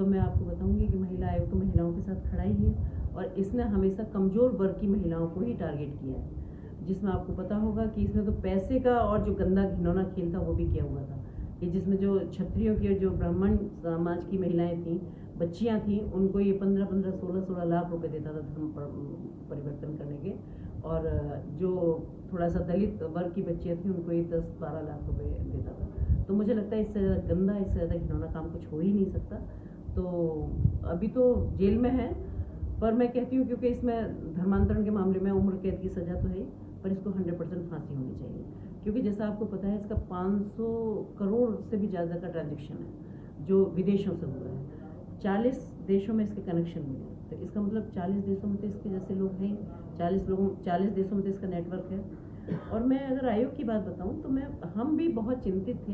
मैं आपको बताऊंगी कि महिला आयोग तो महिलाओं के साथ खड़ा ही है और इसने हमेशा कमज़ोर वर्ग की महिलाओं को ही टारगेट किया है, जिसमें आपको पता होगा कि इसने तो पैसे का और जो गंदा घिनौना खेल था वो भी किया हुआ था कि जिसमें जो क्षत्रियों की जो ब्राह्मण समाज की महिलाएं थीं, बच्चियां थीं, उनको ये 15-15, 16-16 लाख रुपए देता था धर्म परिवर्तन करने के, और जो थोड़ा सा दलित वर्ग की बच्चियां थीं उनको ये 10-12 लाख रुपए देता था। तो मुझे लगता है इससे ज़्यादा गंदा, इससे ज़्यादा घिनौना काम कुछ हो ही नहीं सकता। तो अभी तो जेल में है, पर मैं कहती हूँ क्योंकि इसमें धर्मांतरण के मामले में उम्र कैद की सज़ा तो है, पर इसको 100% फांसी होनी चाहिए, क्योंकि जैसा आपको पता है इसका 500 करोड़ से भी ज़्यादा का ट्रांजेक्शन है जो विदेशों से हुआ है। 40 देशों में इसके कनेक्शन हुए हैं, तो इसका मतलब 40 देशों में तो इसके जैसे लोग हैं, 40 देशों में तो इसका नेटवर्क है। और मैं अगर आयोग की बात बताऊं तो हम भी बहुत चिंतित थे,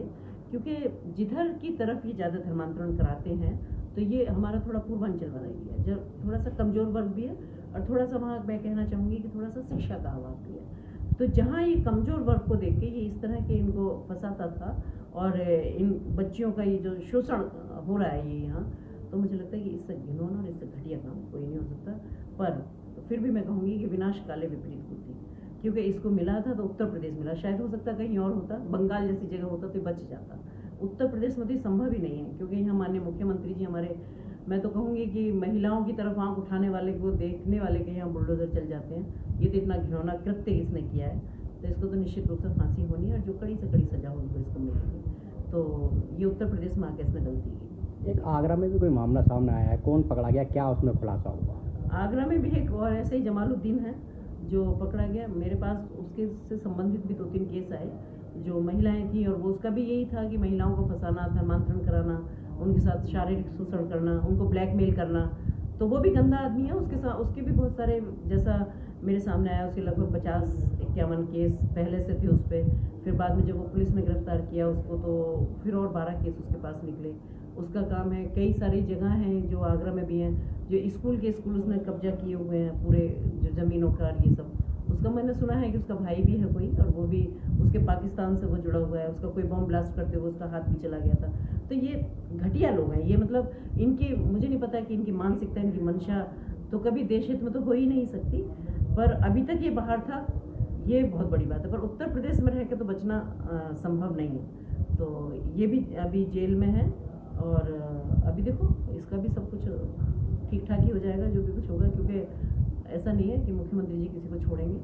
क्योंकि जिधर की तरफ ये ज़्यादा धर्मांतरण कराते हैं तो ये हमारा थोड़ा पूर्वांचल वाला एरिया है, जब थोड़ा सा कमज़ोर वर्ग भी है और थोड़ा सा वहाँ मैं कहना चाहूँगी कि थोड़ा सा शिक्षा का अभाव भी है। तो जहाँ ये कमज़ोर वर्ग को देख के ये इस तरह के इनको फंसाता था और इन बच्चियों का ये जो शोषण हो रहा है ये यहाँ, तो मुझे लगता है कि इससे घिनौना और इससे घटिया काम कोई नहीं हो सकता। पर फिर भी मैं कहूँगी कि विनाश काले विपरीत बुद्धि, क्योंकि इसको मिला था तो उत्तर प्रदेश मिला, शायद हो सकता कहीं और होता, बंगाल जैसी जगह होता तो बच जाता। उत्तर प्रदेश में तो संभव ही नहीं है, क्योंकि यहाँ माननीय मुख्यमंत्री जी हमारे, मैं तो कहूँगी कि महिलाओं की तरफ आंख उठाने वाले को देखने वाले के यहाँ बुलडोजर चल जाते हैं। ये तो इतना घिनौना कृत्य इसने किया है, तो इसको तो निश्चित रूप से फांसी होनी है और जो कड़ी से कड़ी सजा होगी इसको मिलेगी। तो ये उत्तर प्रदेश में आके इसने गलती की। एक आगरा में भी कोई मामला सामने आया है, कौन पकड़ा गया, क्या उसमें खुलासा हुआ? आगरा में भी एक और ऐसे ही जमालुद्दीन है जो पकड़ा गया। मेरे पास उसके से संबंधित भी 2-3 केस आए जो महिलाएं थी, और वो उसका भी यही था कि महिलाओं को फंसाना, धर्मांतरण कराना, उनके साथ शारीरिक शोषण करना, उनको ब्लैकमेल करना। तो वो भी गंदा आदमी है, उसके साथ उसके भी बहुत सारे, जैसा मेरे सामने आया उसके लगभग 50-51 केस पहले से थे उस पर। फिर बाद में जब वो पुलिस ने गिरफ्तार किया उसको तो फिर और 12 केस उसके पास निकले। उसका काम है, कई सारी जगह हैं जो आगरा में भी हैं, जो स्कूल उसने कब्जा किए हुए हैं पूरे, जो ज़मीनों का ये सब। उसका मैंने सुना है कि उसका भाई भी है कोई, और वो भी उसके पाकिस्तान से वो जुड़ा हुआ है, उसका कोई बम ब्लास्ट करते हुए उसका हाथ भी चला गया था। तो ये घटिया लोग हैं ये, मतलब इनकी मुझे नहीं पता कि इनकी मानसिकता, इनकी मंशा तो कभी देश हित में तो हो ही नहीं सकती, पर अभी तक ये बाहर था, ये बहुत बड़ी बात है। पर उत्तर प्रदेश में रह के तो बचना संभव नहीं है। तो ये भी अभी जेल में है, और अभी देखो इसका भी सब कुछ ठीक ठाक ही हो जाएगा जो भी कुछ होगा, क्योंकि ऐसा नहीं है कि मुख्यमंत्री जी किसी को छोड़ेंगे।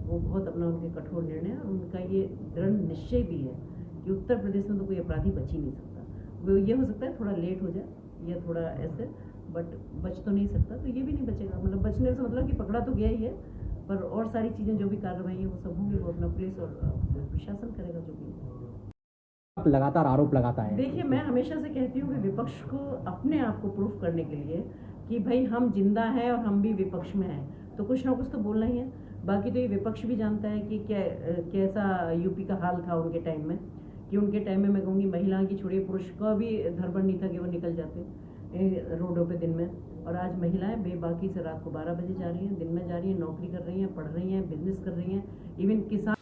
वो बहुत अपना उनके कठोर निर्णय और उनका ये दृढ़ निश्चय भी है कि उत्तर प्रदेश में तो कोई अपराधी बच ही नहीं सकता। वो ये हो सकता है थोड़ा लेट हो जाए या थोड़ा ऐसे, बट बच तो नहीं सकता। तो ये भी नहीं बचेगा, मतलब बचने से मतलब कि पकड़ा तो गया ही है, पर और सारी चीज़ें जो भी कार्रवाई है वो सब होंगी, वो अपना पुलिस और प्रशासन करेगा जो भी। लगातार आरोप लगाता है। देखिए, मैं हमेशा से कहती हूँ कि विपक्ष को अपने आप को प्रूफ करने के लिए कि भाई हम जिंदा हैं और हम भी विपक्ष में हैं, तो कुछ ना कुछ तो बोलना ही है। बाकी तो ये विपक्ष भी जानता है कि कैसा यूपी का हाल था उनके टाइम में, कि उनके टाइम में मैं कहूँगी महिला की छोड़िए पुरुष का भी धर्म नहीं था कि वो निकल जाते रोडों पे दिन में। और आज महिलाएं बेबाकी से रात को 12 बजे जा रही हैं, दिन में जा रही हैं, नौकरी कर रही हैं, पढ़ रही हैं, बिजनेस कर रही हैं, इवन किसान